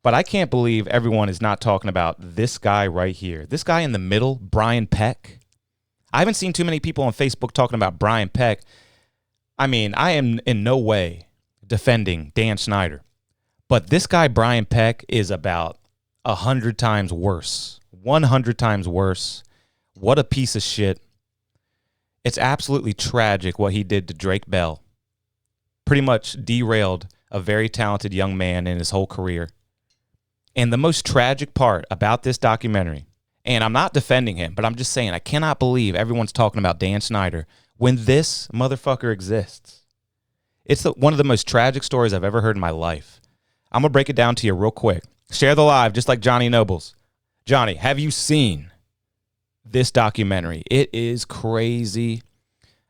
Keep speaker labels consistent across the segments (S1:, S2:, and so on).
S1: But I can't believe everyone is not talking about this guy right here. This guy in the middle, Brian Peck. I haven't seen too many people on Facebook talking about Brian Peck. I mean, I am in no way defending Dan Snyder. But this guy, Brian Peck, is about 100 times worse. 100 times worse. What a piece of shit. It's absolutely tragic what he did to Drake Bell. Pretty much derailed a very talented young man in his whole career. And the most tragic part about this documentary, and I'm not defending him, but I'm just saying I cannot believe everyone's talking about Dan Snyder when this motherfucker exists. It's one of the most tragic stories I've ever heard in my life. I'm going to break it down to you real quick. Share the live, just like Johnny Nobles. Johnny, have you seen this documentary? It is crazy.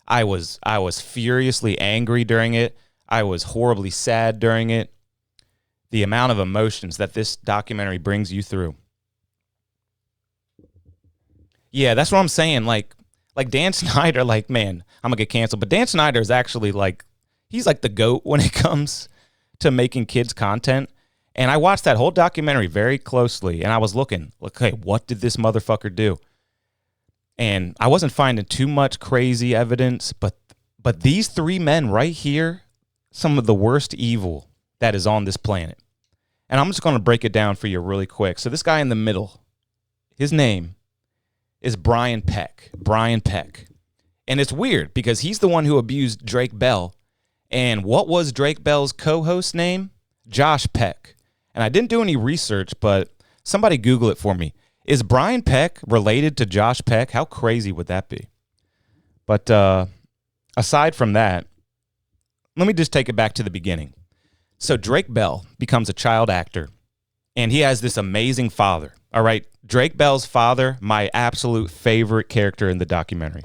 S1: I was furiously angry during it. I was horribly sad during it. The amount of emotions that this documentary brings you through. Yeah, that's what I'm saying. Like Dan Snyder, man, I'm going to get canceled. But Dan Snyder is actually he's like the GOAT when it comes to making kids content. And I watched that whole documentary very closely. And I was looking, okay, what did this motherfucker do? And I wasn't finding too much crazy evidence. But these three men right here, some of the worst evil that is on this planet. And I'm just going to break it down for you really quick. So this guy in the middle, his name is Brian Peck. Brian Peck. And it's weird because he's the one who abused Drake Bell. And what was Drake Bell's co-host name? Josh Peck. And I didn't do any research, but somebody Google it for me. Is Brian Peck related to Josh Peck? How crazy would that be? But aside from that, let me just take it back to the beginning. So Drake Bell becomes a child actor, and he has this amazing father. All right, Drake Bell's father, my absolute favorite character in the documentary.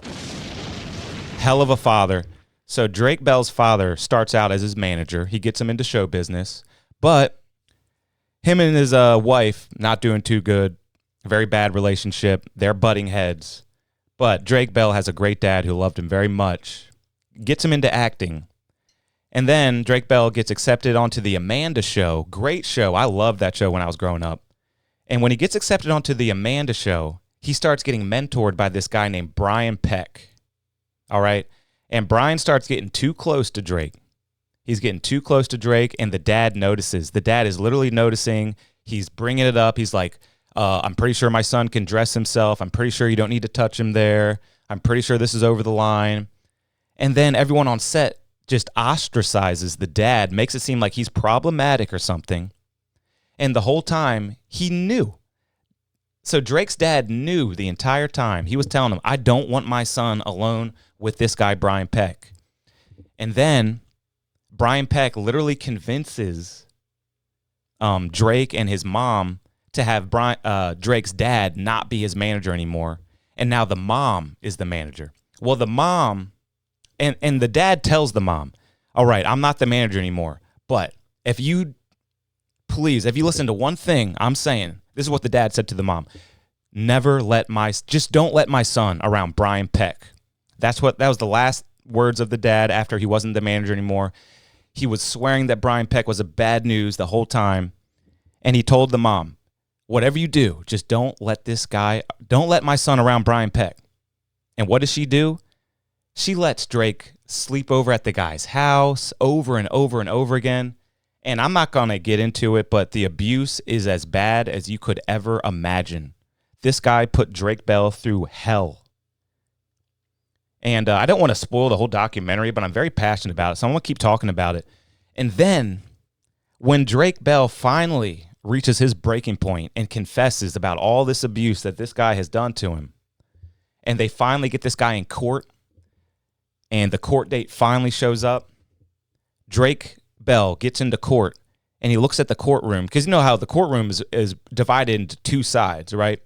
S1: Hell of a father. So Drake Bell's father starts out as his manager. He gets him into show business, but him and his wife not doing too good. Very bad relationship. They're butting heads. But Drake Bell has a great dad who loved him very much. Gets him into acting. And then Drake Bell gets accepted onto the Amanda Show. Great show. I loved that show when I was growing up. And when he gets accepted onto the Amanda Show, he starts getting mentored by this guy named Brian Peck. All right? And Brian starts getting too close to Drake. He's getting too close to Drake, and the dad notices. The dad is literally noticing. He's bringing it up. He's like, I'm pretty sure my son can dress himself. I'm pretty sure you don't need to touch him there. I'm pretty sure this is over the line. And then everyone on set just ostracizes the dad, makes it seem like he's problematic or something. And the whole time, he knew. So Drake's dad knew the entire time. He was telling him, I don't want my son alone with this guy, Brian Peck. And then Brian Peck literally convinces Drake and his mom to have Drake's dad not be his manager anymore. And now the mom is the manager. Well, the mom... And the dad tells the mom, all right, I'm not the manager anymore. But if you listen to one thing I'm saying, this is what the dad said to the mom. Just don't let my son around Brian Peck. That was the last words of the dad after he wasn't the manager anymore. He was swearing that Brian Peck was a bad news the whole time. And he told the mom, whatever you do, just don't let my son around Brian Peck. And what does she do? She lets Drake sleep over at the guy's house over and over and over again. And I'm not going to get into it, but the abuse is as bad as you could ever imagine. This guy put Drake Bell through hell. And I don't want to spoil the whole documentary, but I'm very passionate about it, so I'm going to keep talking about it. And then when Drake Bell finally reaches his breaking point and confesses about all this abuse that this guy has done to him, and they finally get this guy in court, and the court date finally shows up, Drake Bell gets into court, and he looks at the courtroom, because you know how the courtroom is divided into two sides, right?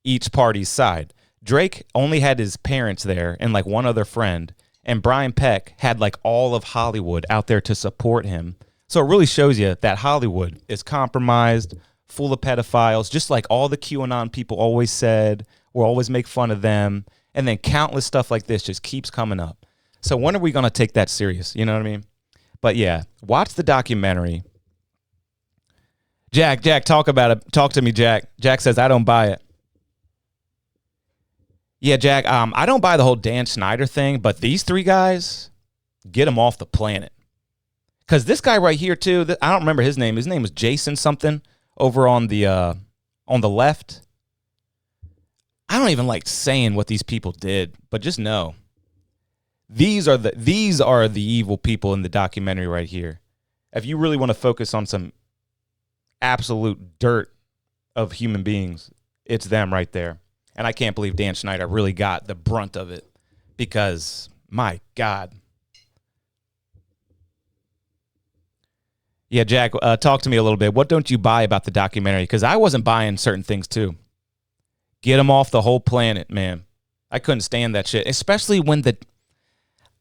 S1: Each party's side. Drake only had his parents there and like one other friend, and Brian Peck had like all of Hollywood out there to support him. So it really shows you that Hollywood is compromised, full of pedophiles, just like all the QAnon people always said. We'll always make fun of them. And then countless stuff like this just keeps coming up. So when are we going to take that serious? You know what I mean? But yeah, watch the documentary. Jack, talk about it. Talk to me, Jack. Jack says I don't buy it. Yeah, Jack. I don't buy the whole Dan Snyder thing, but these three guys, get them off the planet. Because this guy right here too, I don't remember his name. His name was Jason something over on the left. I don't even like saying what these people did, but just know these are the evil people in the documentary right here. If you really want to focus on some absolute dirt of human beings, it's them right there. And I can't believe Dan Schneider really got the brunt of it because, my God. Yeah, Jack, talk to me a little bit. What don't you buy about the documentary? Because I wasn't buying certain things too. Get them off the whole planet, man. I couldn't stand that shit, especially when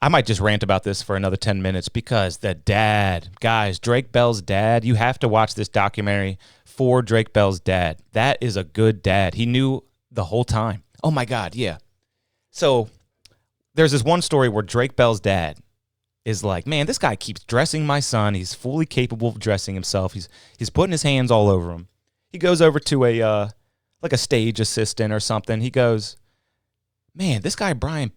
S1: I might just rant about this for another 10 minutes because the dad, guys, Drake Bell's dad, you have to watch this documentary for Drake Bell's dad. That is a good dad. He knew the whole time. Oh my God, yeah. So there's this one story where Drake Bell's dad is like, man, this guy keeps dressing my son. He's fully capable of dressing himself. He's putting his hands all over him. He goes over to a stage assistant or something. He goes, man, this guy Brian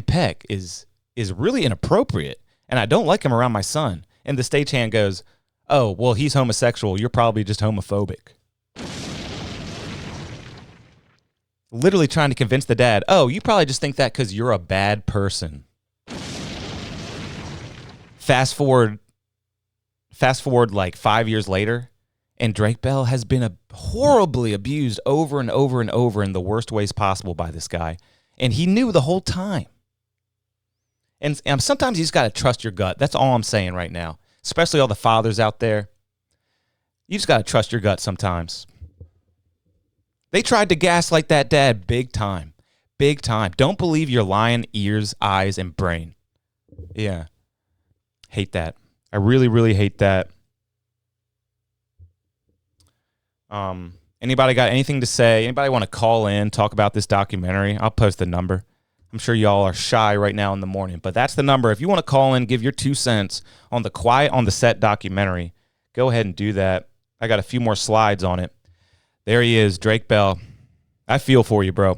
S1: Peck is really inappropriate, and I don't like him around my son. And the stagehand goes, oh, well, he's homosexual. You're probably just homophobic. Literally trying to convince the dad, oh, you probably just think that because you're a bad person. Fast forward like 5 years later, and Drake Bell has been horribly abused over and over and over in the worst ways possible by this guy. And he knew the whole time. And sometimes you just got to trust your gut. That's all I'm saying right now. Especially all the fathers out there. You just got to trust your gut sometimes. They tried to gaslight that dad big time. Big time. Don't believe your lying ears, eyes, and brain. Yeah. Hate that. I really, really hate that. Anybody got anything to say? Anybody want to call in, talk about this documentary? I'll post the number. I'm sure y'all are shy right now in the morning, but that's the number. If you want to call in, give your 2 cents on the Quiet on the Set documentary, go ahead and do that. I got a few more slides on it. There he is, Drake Bell. I feel for you, bro.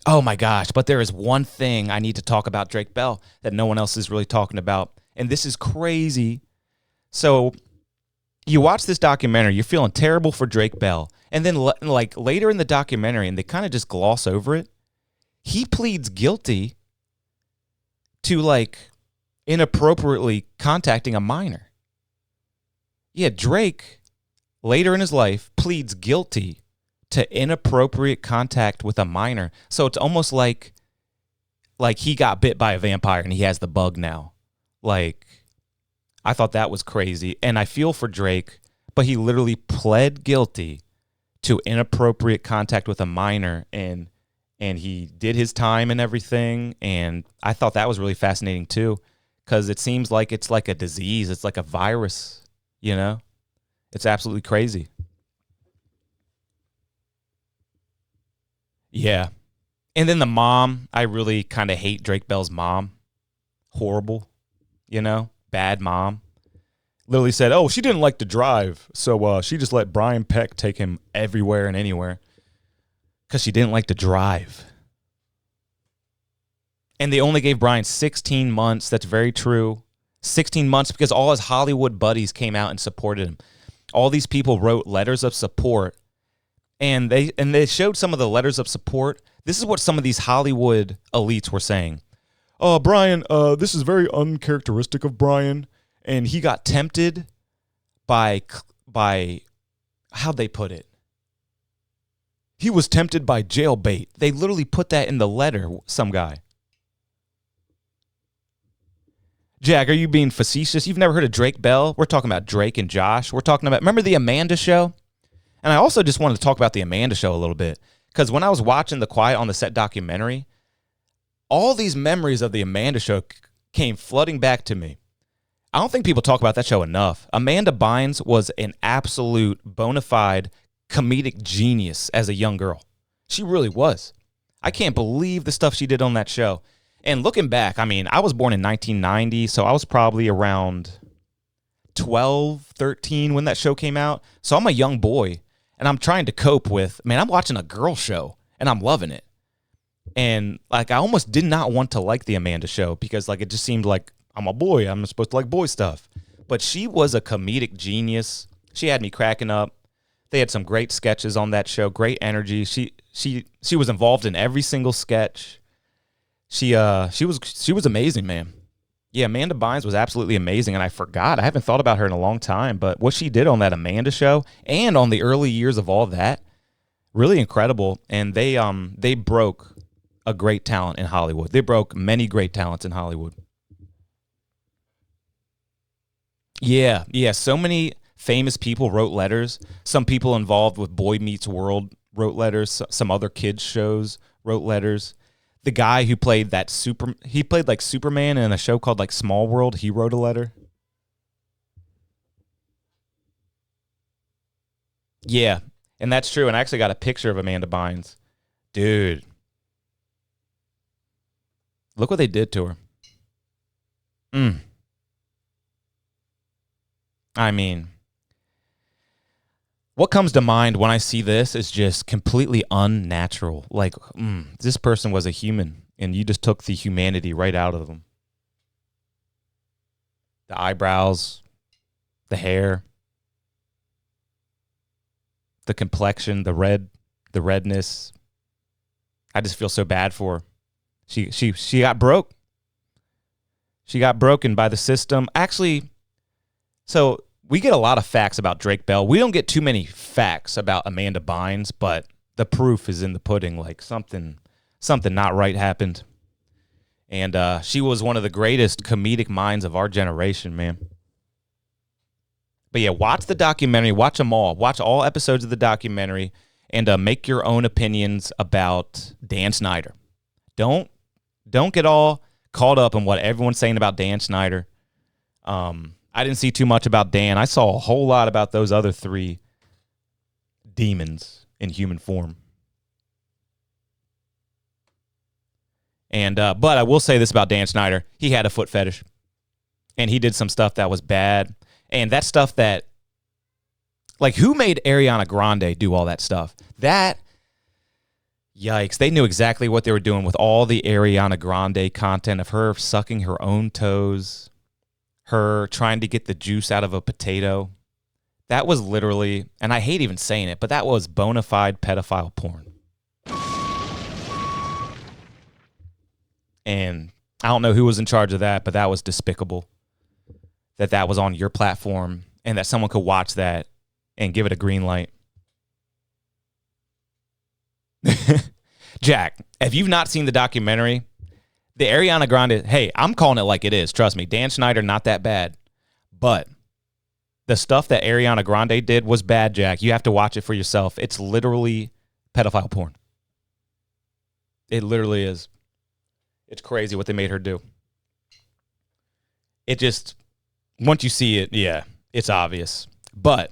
S1: Oh my gosh, but there is one thing I need to talk about Drake Bell that no one else is really talking about, and this is crazy. So you watch this documentary, you're feeling terrible for Drake Bell, and then like later in the documentary, and they kind of just gloss over it, he pleads guilty to like inappropriately contacting a minor. Yeah, Drake later in his life pleads guilty to inappropriate contact with a minor. So it's almost like he got bit by a vampire and he has the bug now. Like, I thought that was crazy. And I feel for Drake, but he literally pled guilty to inappropriate contact with a minor, and he did his time and everything. And I thought that was really fascinating too, because it seems like it's like a disease. It's like a virus, you know? It's absolutely crazy. Yeah. And then the mom, I really kind of hate Drake Bell's mom. Horrible, you know? Bad mom. Literally said, oh, she didn't like to drive, so she just let Brian Peck take him everywhere and anywhere because she didn't like to drive. And they only gave Brian 16 months. That's very true. 16 months because all his Hollywood buddies came out and supported him. All these people wrote letters of support, and they showed some of the letters of support. This is what some of these Hollywood elites were saying. Brian, this is very uncharacteristic of Brian, and he got tempted by how'd they put it? He was tempted by jailbait. They literally put that in the letter, some guy. Jack, are you being facetious? You've never heard of Drake Bell? We're talking about Drake and Josh. We're talking about, remember the Amanda Show? And I also just wanted to talk about the Amanda Show a little bit, because when I was watching the Quiet on the Set documentary, all these memories of the Amanda Show came flooding back to me. I don't think people talk about that show enough. Amanda Bynes was an absolute bona fide comedic genius as a young girl. She really was. I can't believe the stuff she did on that show. And looking back, I mean, I was born in 1990, so I was probably around 12, 13 when that show came out. So I'm a young boy and I'm trying to cope with, man, I'm watching a girl show and I'm loving it. And like, I almost did not want to like the Amanda show because like, it just seemed like I'm a boy. I'm supposed to like boy stuff. But she was a comedic genius. She had me cracking up. They had some great sketches on that show, great energy. She was involved in every single sketch. She was amazing, man. Yeah, Amanda Bynes was absolutely amazing, and I forgot. I haven't thought about her in a long time, but what she did on that Amanda show and on the early years of all that, really incredible. And they broke a great talent in Hollywood. They broke many great talents in Hollywood. Yeah, yeah. So many famous people wrote letters. Some people involved with Boy Meets World wrote letters. Some other kids shows wrote letters. The guy who played he played like Superman in a show called like Small World. He wrote a letter. Yeah, and that's true. And I actually got a picture of Amanda Bynes. Dude, look what they did to her. Mm. I mean, what comes to mind when I see this is just completely unnatural. Like, this person was a human, and you just took the humanity right out of them. The eyebrows, the hair, the complexion, the redness. I just feel so bad for her. She got broke. She got broken by the system. Actually, so we get a lot of facts about Drake Bell. We don't get too many facts about Amanda Bynes, but the proof is in the pudding. Like something not right happened. And she was one of the greatest comedic minds of our generation, man. But yeah, watch the documentary. Watch them all. Watch all episodes of the documentary and make your own opinions about Dan Snyder. Don't get all caught up in what everyone's saying about Dan Snyder. I didn't see too much about Dan. I saw a whole lot about those other three demons in human form. And but I will say this about Dan Snyder. He had a foot fetish. And he did some stuff that was bad. And that stuff that, like, who made Ariana Grande do all that stuff? That, yikes. They knew exactly what they were doing with all the Ariana Grande content of her sucking her own toes, her trying to get the juice out of a potato. That was literally, and I hate even saying it, but that was bona fide pedophile porn. And I don't know who was in charge of that, but that was despicable. That was on your platform and that someone could watch that and give it a green light. Jack, if you've not seen the documentary, the Ariana Grande, hey, I'm calling it like it is. Trust me, Dan Snyder, not that bad. But the stuff that Ariana Grande did was bad, Jack. You have to watch it for yourself. It's literally pedophile porn. It literally is. It's crazy what they made her do. It just, once you see it, yeah, it's obvious. But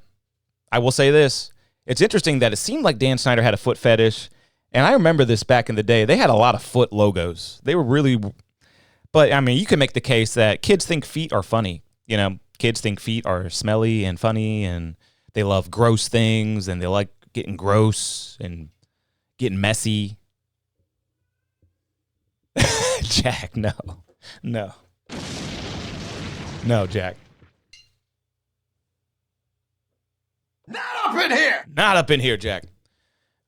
S1: I will say this. It's interesting that it seemed like Dan Snyder had a foot fetish. And I remember this back in the day. They had a lot of foot logos. They were really, but I mean, you can make the case that kids think feet are funny. You know, kids think feet are smelly and funny, and they love gross things, and they like getting gross and getting messy. Jack, no, Jack. Not up in here, Jack.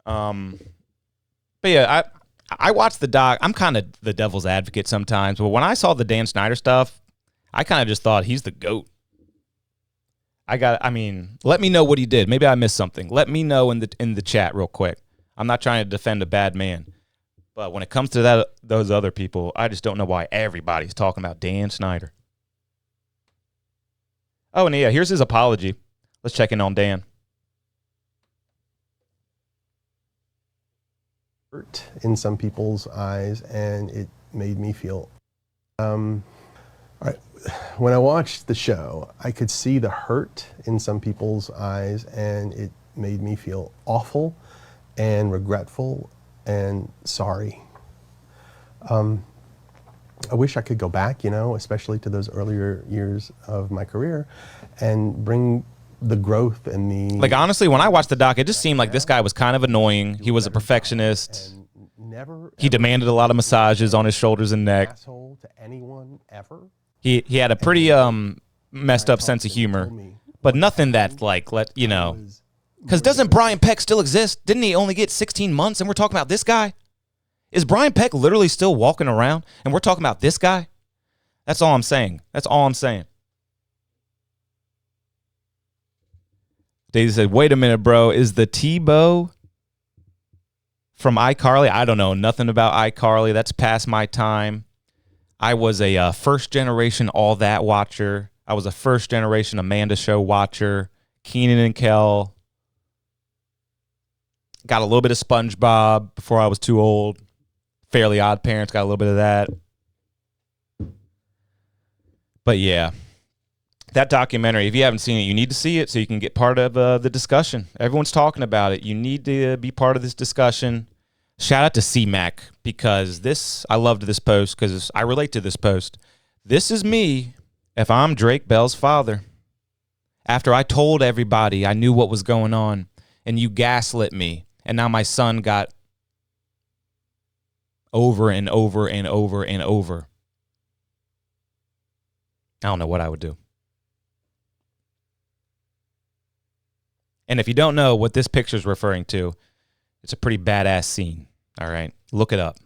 S1: But yeah, I watched the doc. I'm kind of the devil's advocate sometimes, but when I saw the Dan Snyder stuff, I kind of just thought he's the GOAT. Let me know what he did. Maybe I missed something. Let me know in the chat real quick. I'm not trying to defend a bad man, but when it comes to those other people, I just don't know why everybody's talking about Dan Snyder. Oh, and yeah, here's his apology. Let's check in on Dan.
S2: In some people's eyes, and it made me feel all right. When I watched the show, I could see the hurt in some people's eyes, and it made me feel awful and regretful and sorry. I wish I could go back, especially to those earlier years of my career, and bring the growth and the...
S1: Like, honestly, when I watched the doc, it just seemed like this guy was kind of annoying. He was a perfectionist. He demanded a lot of massages on his shoulders and neck.
S2: Asshole to anyone ever.
S1: He had a pretty messed up sense of humor, but nothing that because doesn't Brian Peck still exist? Didn't he only get 16 months? And we're talking about this guy? Is Brian Peck literally still walking around and we're talking about this guy? That's all I'm saying. That's all I'm saying. Daisy said, wait a minute, bro. Is the Tebow from iCarly? I don't know nothing about iCarly. That's past my time. I was a first-generation All That watcher. I was a first-generation Amanda Show watcher. Keenan and Kel. Got a little bit of SpongeBob before I was too old. Fairly Odd Parents, got a little bit of that. But yeah, that documentary, if you haven't seen it, you need to see it so you can get part of the discussion. Everyone's talking about it. You need to be part of this discussion. Shout out to C-Mac, because I loved this post because I relate to this post. This is me if I'm Drake Bell's father. After I told everybody I knew what was going on and you gaslit me, and now my son got over and over and over and over. I don't know what I would do. And if you don't know what this picture is referring to, it's a pretty badass scene. All right, look it up.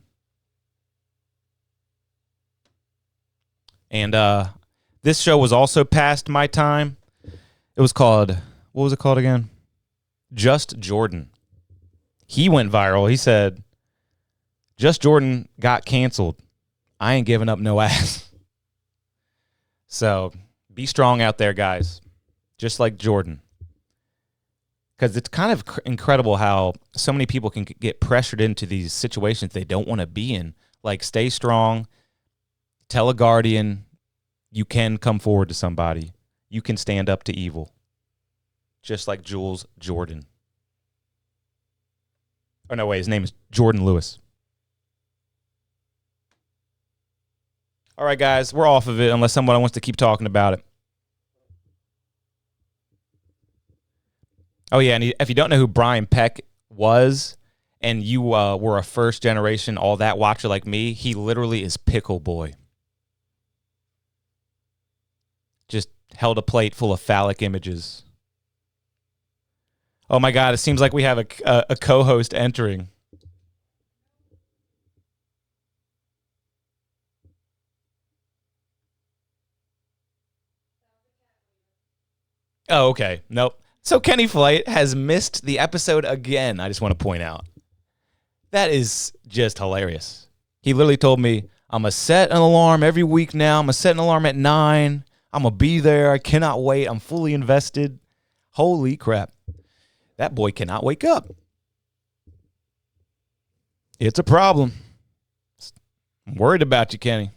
S1: And this show was also past my time. It was called, what was it called again? Just Jordan. He went viral. He said, Just Jordan got canceled. I ain't giving up no ass. So be strong out there, guys. Just like Jordan. Because it's kind of incredible how so many people can get pressured into these situations they don't want to be in. Like, stay strong. Tell a guardian you can come forward to somebody. You can stand up to evil. Just like Jules Jordan. Oh, no, wait. His name is Jordan Lewis. All right, guys. We're off of it unless someone wants to keep talking about it. Oh, yeah, and if you don't know who Brian Peck was, and you were a first-generation All That watcher like me, he literally is Pickle Boy. Just held a plate full of phallic images. Oh, my God, it seems like we have a co-host entering. Oh, okay. Nope. So Kenny Flight has missed the episode again, I just want to point out. That is just hilarious. He literally told me, I'm going to set an alarm every week now. I'm going to set an alarm at 9. I'm going to be there. I cannot wait. I'm fully invested. Holy crap. That boy cannot wake up. It's a problem. I'm worried about you, Kenny.